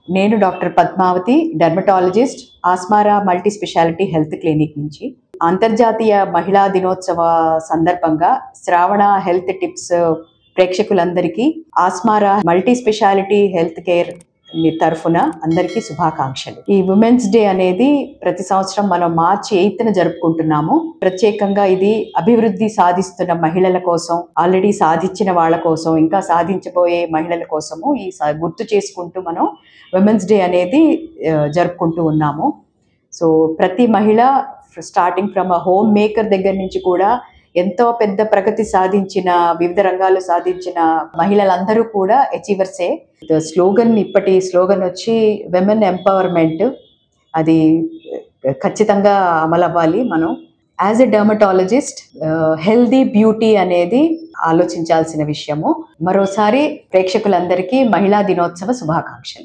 నేను doctor Padmavathi, dermatologist, Asmara multi speciality health clinic నుంచి. అంతర్జాతీయ మహిళా దినోత్సవ సందర్భంగా శ్రావణ హెల్త్ టిప్స్ ప్రేక్షకులందరికీ Asmara multi speciality health care తరఫున అందరికీ శుభాకాంక్షలు. ఈ ఉమెన్స్ డే అనేది ప్రతి సంవత్సరం మనం మార్చి 8న జరుపుకుంటున్నాము. ప్రత్యేకంగా ఇది అభివృద్ధి సాధిస్తున్న మహిళల కోసం, ఆల్రెడీ సాధించిన వాళ్ళ కోసం, ఇంకా సాధించబోయే మహిళల కోసము ఈ గుర్తు చేసుకుంటూ మనం ఉమెన్స్ డే అనేది జరుపుకుంటూ ఉన్నాము. సో ప్రతి మహిళ స్టార్టింగ్ ఫ్రమ్ హోమ్ మేకర్ దగ్గర నుంచి కూడా ఎంతో పెద్ద ప్రగతి సాధించిన, వివిధ రంగాల్లో సాధించిన మహిళలందరూ కూడా అచీవర్సే. ఇప్పటి స్లోగన్ వచ్చి విమెన్ ఎంపవర్మెంట్. అది ఖచ్చితంగా అమలవ్వాలి. మనం as a dermatologist healthy beauty అనేది ఆలోచించాల్సిన విషయము. మరోసారి ప్రేక్షకులందరికీ మహిళా దినోత్సవ శుభాకాంక్షలు.